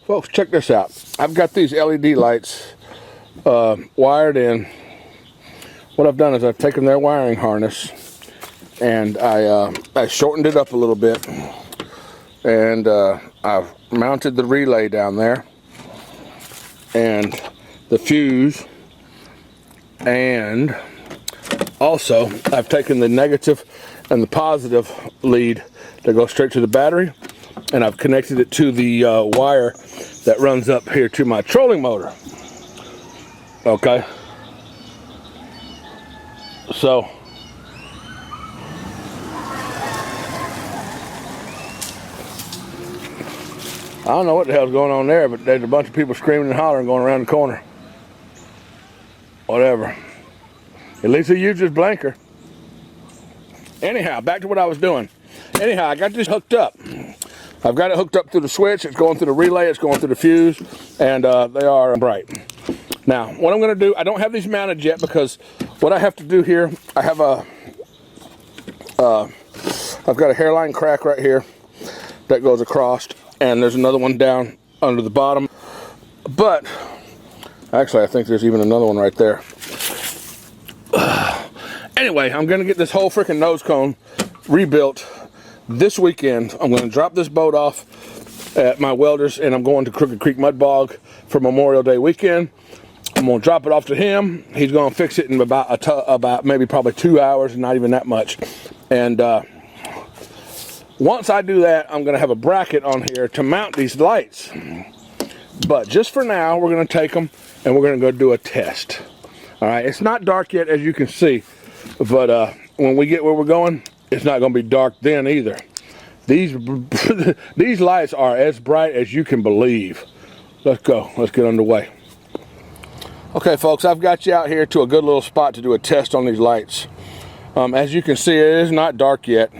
Folks, check this out. I've got these LED lights wired in. What I've done is I've taken their wiring harness and I shortened it up a little bit, and I've mounted the relay down there and the fuse, and also I've taken the negative and the positive lead that goes straight to the battery, and I've connected it to the wire that runs up here to my trolling motor. Okay, so I don't know what the hell's going on there, but there's a bunch of people screaming and hollering going around the corner. Whatever. At least he used his blinker. Anyhow, back to what I was doing. Anyhow, I got this hooked up. I've got it hooked up through the switch. It's going through the relay. It's going through the fuse, and they are bright. Now, what I'm going to do, I don't have these mounted yet because what I have to do here, I have I've got a hairline crack right here that goes across, and there's another one down under the bottom. But actually, I think there's even another one right there. Anyway, I'm going to get this whole freaking nose cone rebuilt this weekend. I'm going to drop this boat off at my welder's, and I'm going to Crooked Creek Mud Bog for Memorial Day weekend. I'm going to drop it off to him. He's going to fix it in about maybe probably 2 hours, not even that much. And once I do that, I'm going to have a bracket on here to mount these lights. But just for now, we're going to take them and we're going to go do a test. All right, it's not dark yet, as you can see, but when we get where we're going, it's not going to be dark then either. These these lights are as bright as you can believe. Let's go. Let's get underway. Okay, folks, I've got you out here to a good little spot to do a test on these lights. As you can see, it is not dark yet.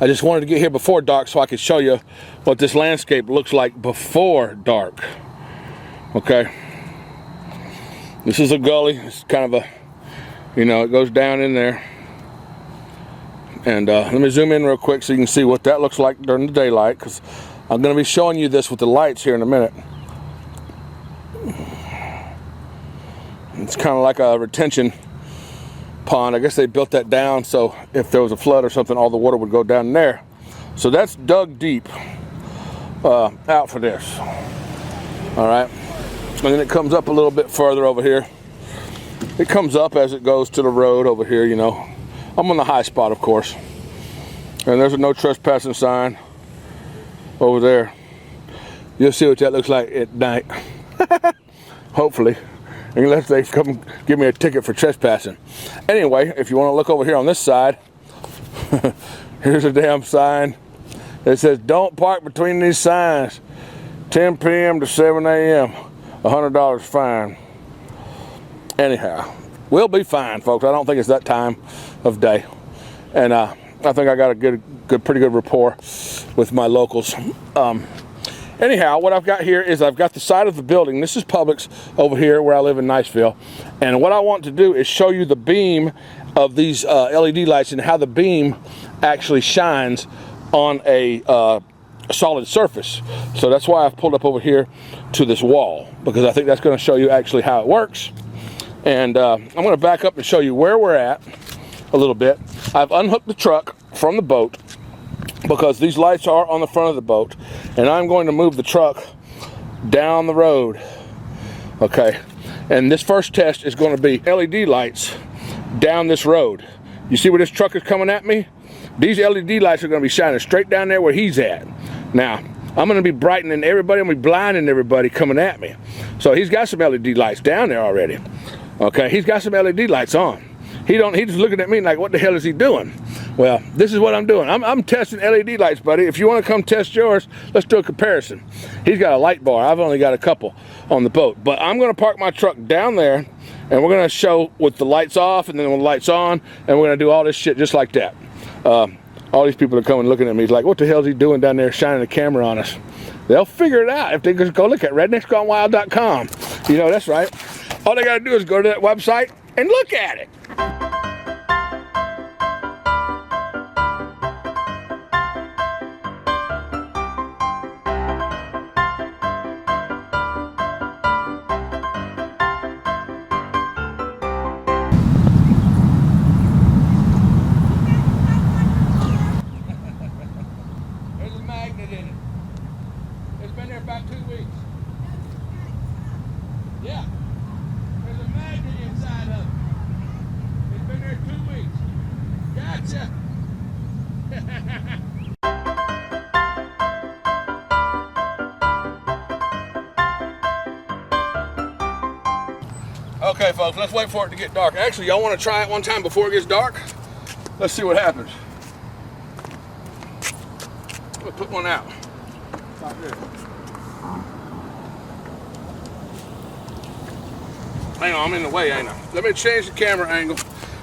I just wanted to get here before dark so I could show you what this landscape looks like before dark. Okay. This is a gully. It's kind of a, you know, it goes down in there. And let me zoom in real quick so you can see what that looks like during the daylight, because I'm going to be showing you this with the lights here in a minute. It's kind of like a retention pond. I guess they built that down so if there was a flood or something, all the water would go down there. So that's dug deep out for this. All right. And then it comes up a little bit further over here. It comes up as it goes to the road over here, you know. I'm on the high spot, of course. And there's a no trespassing sign over there. You'll see what that looks like at night. Hopefully. Unless they come give me a ticket for trespassing. Anyway, if you want to look over here on this side, here's a damn sign. It says, don't park between these signs. 10 p.m. to 7 a.m. $100 fine. Anyhow, we'll be fine, folks. I don't think it's that time of day. And I think I got a pretty good rapport with my locals. Anyhow, what I've got here is I've got the side of the building. This is Publix over here where I live in Niceville. And what I want to do is show you the beam of these LED lights and how the beam actually shines on a solid surface. So that's why I've pulled up over here to this wall, because I think that's going to show you actually how it works. And I'm going to back up and show you where we're at a little bit. I've unhooked the truck from the boat, because these lights are on the front of the boat, and I'm going to move the truck down the road. Okay, and this first test is going to be LED lights down this road. You see where this truck is coming at me? These LED lights are going to be shining straight down there where he's at. Now, I'm going to be brightening everybody, I'm going to be blinding everybody coming at me. So he's got some LED lights down there already. Okay, he's got some LED lights on. He's just looking at me like, what the hell is he doing? Well, this is what I'm doing. I'm testing LED lights, buddy. If you want to come test yours, let's do a comparison. He's got a light bar. I've only got a couple on the boat. But I'm going to park my truck down there, and we're going to show with the lights off and then with the lights on, and we're going to do all this shit just like that. All these people are coming looking at me like, what the hell is he doing down there shining the camera on us? They'll figure it out if they just go look at rednecksgonewild.com. You know, that's right. All they got to do is go to that website and look at it. been there about 2 weeks. Yeah. There's a magnet inside of it. It's been there 2 weeks. Gotcha. Okay, folks, let's wait for it to get dark. Actually, y'all want to try it one time before it gets dark? Let's see what happens. We'll put one out. Like this. Hang on, I'm in the way, ain't I? Let me change the camera angle.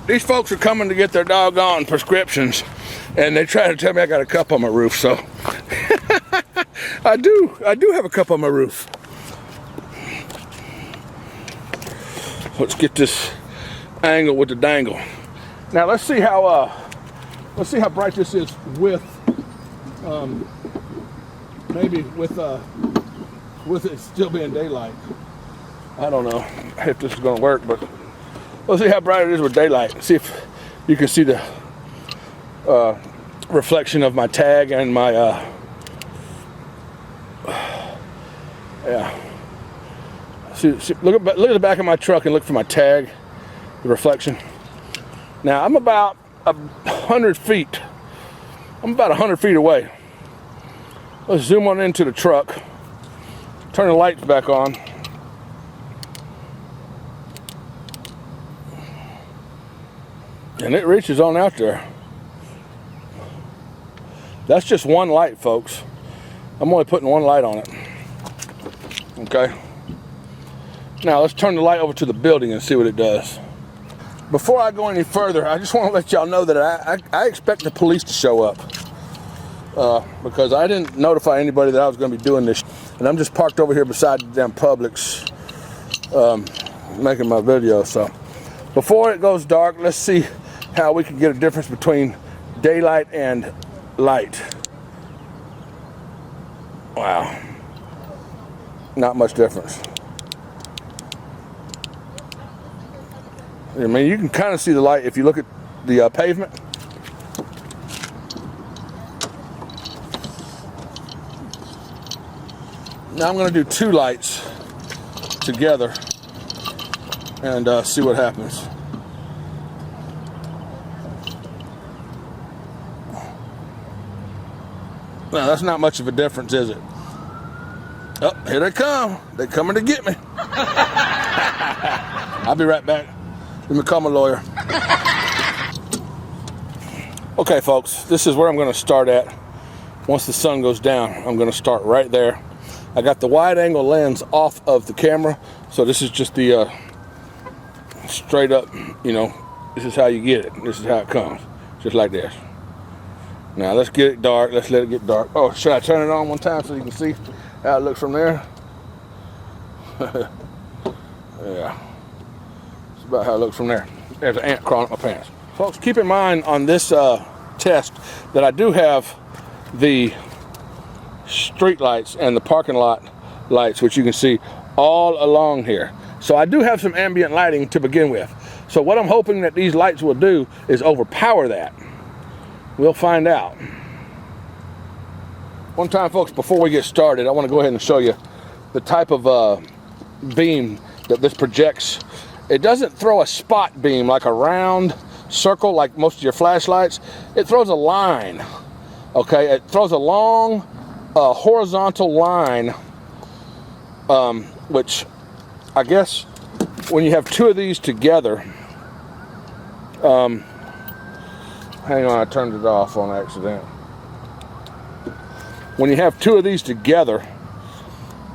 These folks are coming to get their doggone prescriptions, and they try to tell me I got a cup on my roof, so. I do have a cup on my roof. Let's get this angle with the dangle. Now let's see how bright this is with maybe with it still being daylight. I don't know if this is going to work, but let's see how bright it is with daylight. See if you can see the reflection of my tag and my yeah. See, look at the back of my truck and look for my tag, the reflection. Now I'm about 100 feet. I'm about 100 feet away. Let's zoom on into the truck. Turn the lights back on. And it reaches on out there. That's just one light, folks. I'm only putting one light on it. Okay. Now let's turn the light over to the building and see what it does. Before I go any further, I just want to let y'all know that I expect the police to show up. Because I didn't notify anybody that I was going to be doing this. And I'm just parked over here beside the damn Publix making my video. So before it goes dark, let's see how we can get a difference between daylight and light. Wow. Not much difference. I mean, you can kind of see the light if you look at the pavement. Now I'm going to do two lights together and see what happens. Now that's not much of a difference, is it? Oh, here they come. They're coming to get me. I'll be right back. Let me call my lawyer. Okay, folks, this is where I'm going to start at. Once the sun goes down, I'm going to start right there. I got the wide angle lens off of the camera, so this is just the straight up, you know, this is how you get it. This is how it comes, just like this. Now let's get it dark. Let's let it get dark. Oh, should I turn it on one time so you can see how it looks from there? Yeah. About how it looks from there. There's an ant crawling up my pants. Folks, keep in mind on this test that I do have the street lights and the parking lot lights, which you can see all along here. So I do have some ambient lighting to begin with. So what I'm hoping that these lights will do is overpower that. We'll find out. One time, folks, before we get started, I want to go ahead and show you the type of beam that this projects. It doesn't throw a spot beam like a round circle like most of your flashlights. It throws a line, okay? It throws a long horizontal line, which I guess when you have two of these together, hang on, I turned it off on accident. When you have two of these together,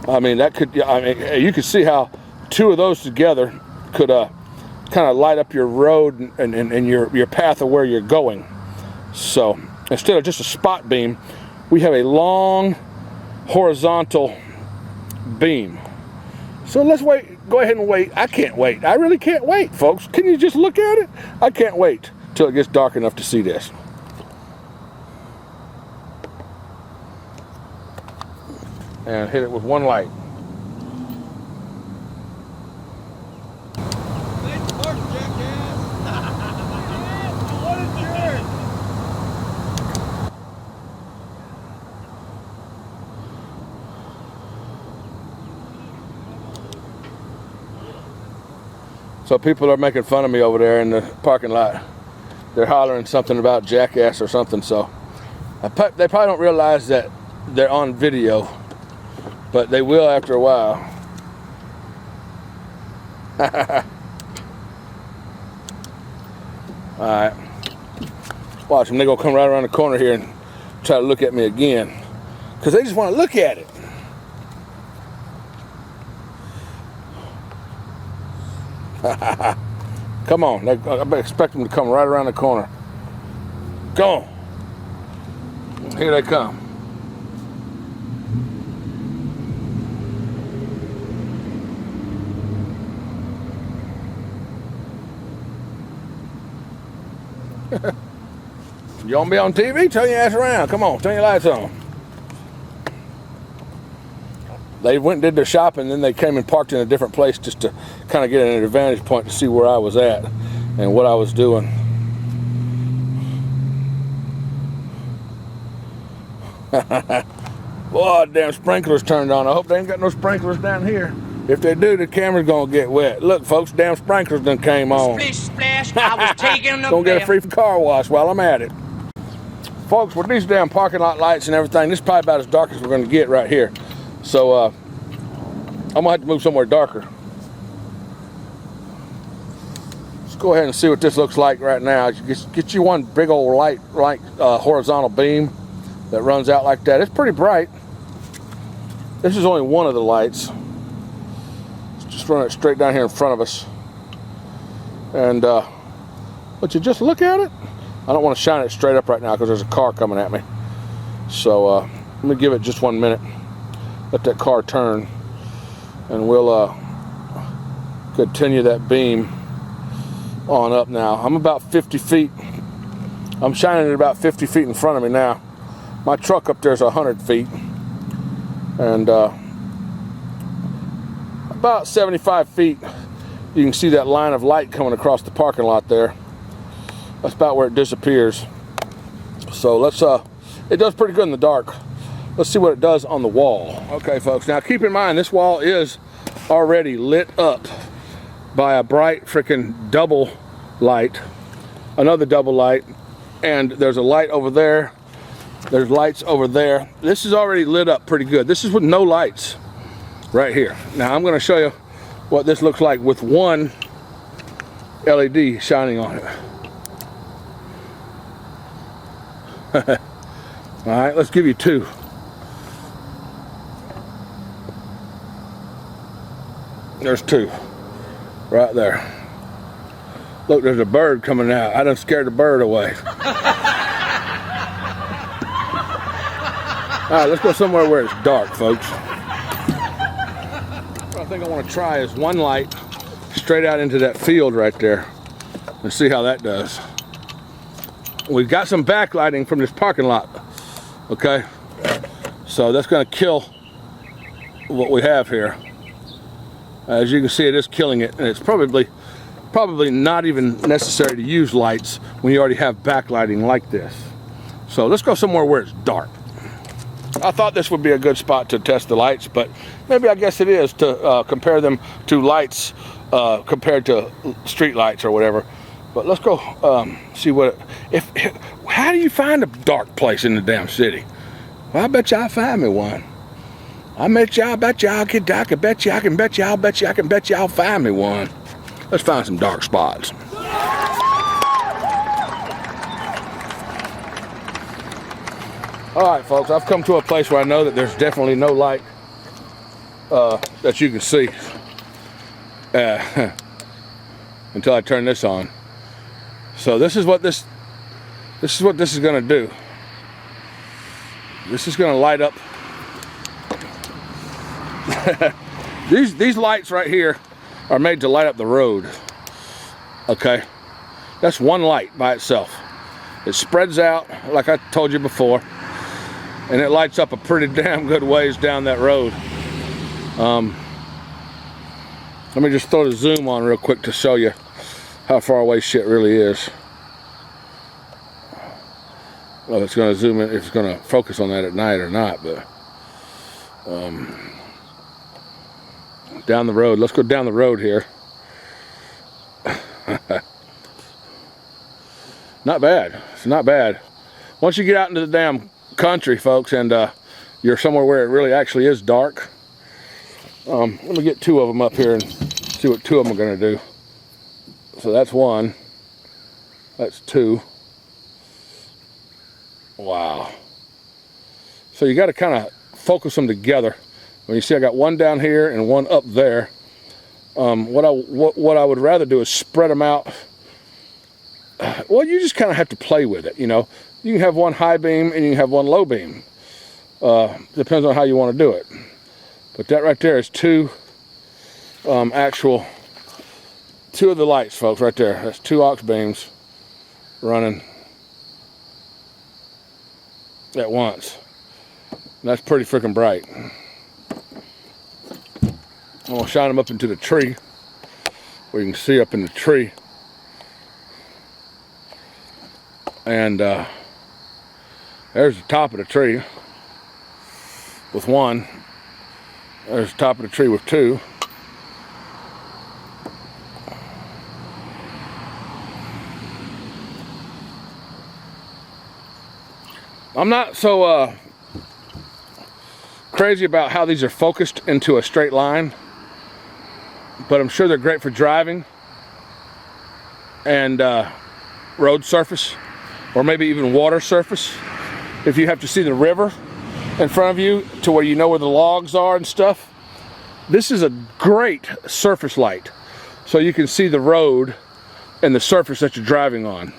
I mean, that could, I mean, you could see how two of those together could kind of light up your road and your path of where you're going. So instead of just a spot beam, we have a long horizontal beam. So let's wait, go ahead and wait. I can't wait. I really can't wait, folks. Can you just look at it? I can't wait till it gets dark enough to see this. And hit it with one light. So people are making fun of me over there in the parking lot. They're hollering something about jackass or something, so they probably don't realize that they're on video, but they will after a while. Alright. Watch them, they're gonna come right around the corner here and try to look at me again. Because they just want to look at it. Come on, I expect them to come right around the corner. Go on. Here they come. You want to be on TV? Turn your ass around. Come on, turn your lights on. They went and did their shopping, then they came and parked in a different place just to kind of get an advantage point to see where I was at and what I was doing. Boy, damn sprinklers turned on. I hope they ain't got no sprinklers down here. If they do, the camera's gonna get wet. Look, folks, damn sprinklers done came on. Splish splash, I was taking them. Gonna get a free car wash while I'm at it. Folks, with these damn parking lot lights and everything, this is probably about as dark as we're gonna get right here. So I'm gonna have to move somewhere darker. Let's go ahead and see what this looks like right now. Get you one big old light, horizontal beam that runs out like that. It's pretty bright. This is only one of the lights. Let's just run it straight down here in front of us. And but you just look at it. I don't want to shine it straight up right now because there's a car coming at me. So let me give it just 1 minute. Let that car turn, and we'll continue that beam on up now. I'm about 50 feet. I'm shining it about 50 feet in front of me now. My truck up there is 100 feet. And about 75 feet, you can see that line of light coming across the parking lot there. That's about where it disappears. So let's, it does pretty good in the dark. Let's see what it does on the wall. Okay, folks, now keep in mind this wall is already lit up by a bright freaking double light, another double light, and there's a light over there. There's lights over there. This is already lit up pretty good. This is with no lights right here. Now I'm gonna show you what this looks like with one LED shining on it. All right, let's give you two. There's two right there. Look, there's a bird coming out. I done scared the bird away. All right, let's go somewhere where it's dark, folks. What I think I want to try is one light straight out into that field right there and see how that does. We've got some backlighting from this parking lot, okay? So that's going to kill what we have here. As you can see, it is killing it, and it's probably not even necessary to use lights when you already have backlighting like this. So let's go somewhere where it's dark. I thought this would be a good spot to test the lights, but maybe I guess it is to compare them to lights compared to street lights or whatever. But let's go see what how do you find a dark place in the damn city? Well, I bet you I'll find me one. I bet you I'll bet you I'll find me one. Let's find some dark spots. All right, folks, I've come to a place where I know that there's definitely no light that you can see until I turn this on. So this is what this is going to do. This is going to light up. These lights right here are made to light up the road. Okay, that's one light by itself. It spreads out like I told you before, and it lights up a pretty damn good ways down that road. Let me just throw the zoom on real quick to show you how far away shit really is. Well, it's going to zoom in, if it's going to focus on that at night or not, but down the road, let's go down the road here. Not bad. It's not bad. Once you get out into the damn country, folks, and you're somewhere where it really actually is dark. Let me get two of them up here and see what two of them are going to do. So that's one. That's two. Wow. So you got to kind of focus them together. When you see I got one down here and one up there. What I would rather do is spread them out. Well, you just kind of have to play with it, you know. You can have one high beam and you can have one low beam. Depends on how you want to do it. But that right there is two two of the lights, folks, right there. That's two aux beams running at once. And that's pretty freaking bright. I'm gonna shine them up into the tree where you can see up in the tree. And there's the top of the tree with one. There's the top of the tree with two. I'm not so crazy about how these are focused into a straight line, but I'm sure they're great for driving and road surface, or maybe even water surface. If you have to see the river in front of you to where you know where the logs are and stuff, this is a great surface light. So you can see the road and the surface that you're driving on.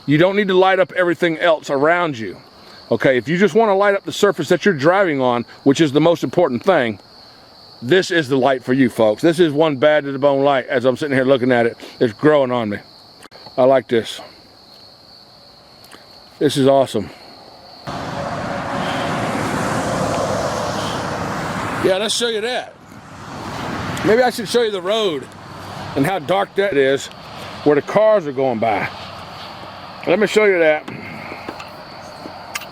You don't need to light up everything else around you. Okay, if you just want to light up the surface that you're driving on, which is the most important thing, this is the light for you, folks. This is one bad to the bone light. As I'm sitting here looking at it, it's growing on me. I like this. This is awesome. Yeah, let's show you that. Maybe I should show you the road and how dark that is where the cars are going by. Let me show you that.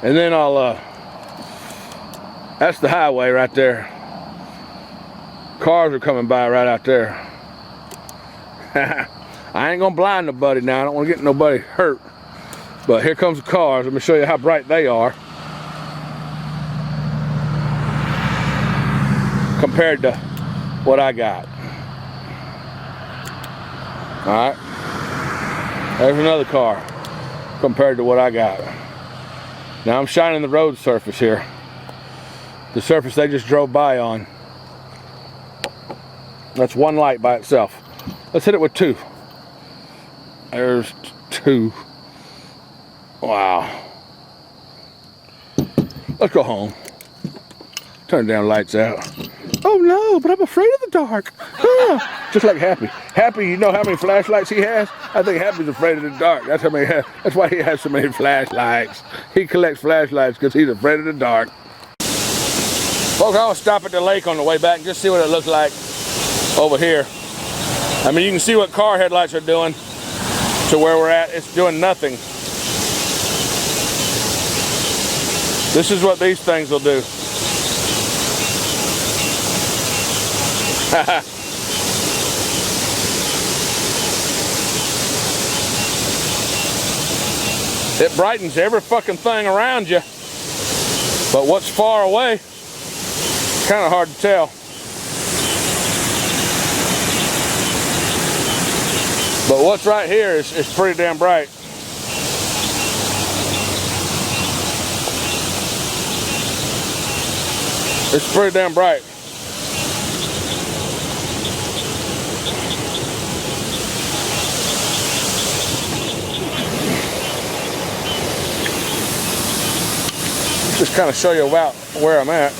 And then I'll, that's the highway right there. Cars are coming by right out there. I ain't gonna blind nobody now. I don't wanna get nobody hurt. But here comes the cars. Let me show you how bright they are compared to what I got. All right. There's another car compared to what I got. Now I'm shining the road surface here. The surface they just drove by on. That's one light by itself. Let's hit it with two. There's two. Wow. Let's go home. Turn the damn lights out. Oh no, but I'm afraid of the dark. Just like Happy. Happy, you know how many flashlights he has? I think Happy's afraid of the dark. That's why he has so many flashlights. He collects flashlights because he's afraid of the dark. Folks, I'll stop at the lake on the way back and just see what it looks like over here. I mean, you can see what car headlights are doing to where we're at. It's doing nothing. This is what these things will do. It brightens every fucking thing around you, but what's far away, kind of hard to tell. But what's right here is pretty damn bright. It's pretty damn bright. Just kind of show you about where I'm at.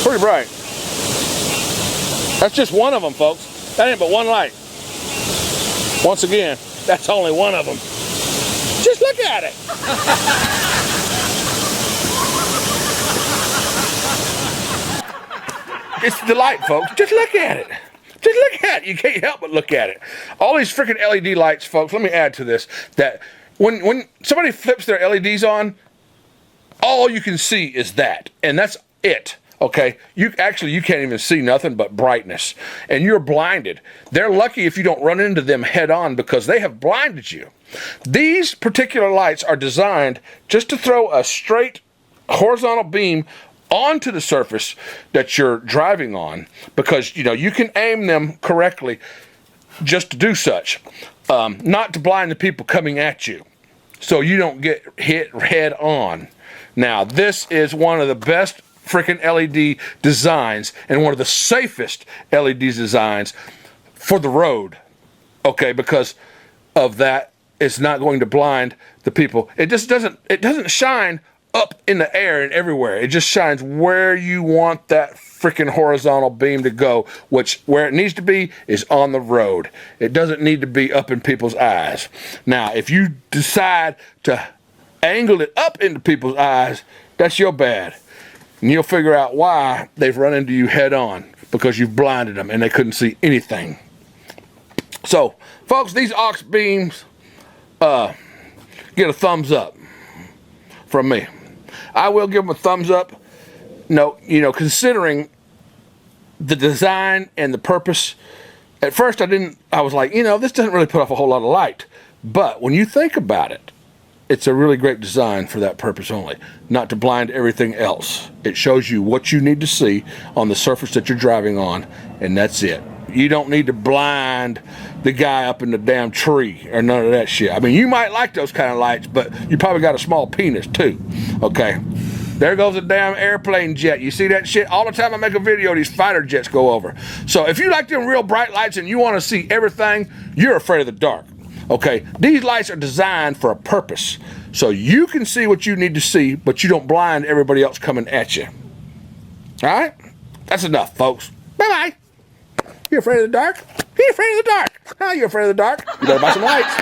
Pretty bright. That's just one of them, folks. That ain't but one light. Once again, that's only one of them. Just look at it. It's the light, folks. Just look at it. Just look at it. You can't help but look at it. All these freaking LED lights, folks, let me add to this, that when somebody flips their LEDs on, all you can see is that, and that's it. Okay, you can't even see nothing but brightness, and you're blinded. They're lucky if you don't run into them head on because they have blinded you. These particular lights are designed just to throw a straight horizontal beam onto the surface that you're driving on, because you can aim them correctly just to do such, not to blind the people coming at you, so you don't get hit head on. Now, this is one of the best freaking LED designs and one of the safest LED designs for the road, okay, because of that. It's not going to blind the people. It doesn't shine up in the air and everywhere. It just shines where you want that freaking horizontal beam to go, where it needs to be is on the road. It doesn't need to be up in people's eyes. Now, if you decide to angle it up into people's eyes, that's your bad. And you'll figure out why they've run into you head on, because you've blinded them and they couldn't see anything. So, folks, these Auxbeams get a thumbs up from me. I will give them a thumbs up. No, considering the design and the purpose. At first I was like, this doesn't really put off a whole lot of light. But when you think about it, it's a really great design for that purpose only, not to blind everything else. It shows you what you need to see on the surface that you're driving on, and that's it. You don't need to blind the guy up in the damn tree or none of that shit. I mean, you might like those kind of lights, but you probably got a small penis too, okay? There goes a damn airplane jet. You see that shit? All the time I make a video, these fighter jets go over. So if you like them real bright lights and you want to see everything, you're afraid of the dark. Okay, these lights are designed for a purpose, so you can see what you need to see, but you don't blind everybody else coming at you. All right? That's enough, folks. Bye-bye. You afraid of the dark? You afraid of the dark? How you afraid of the dark? You better buy some lights.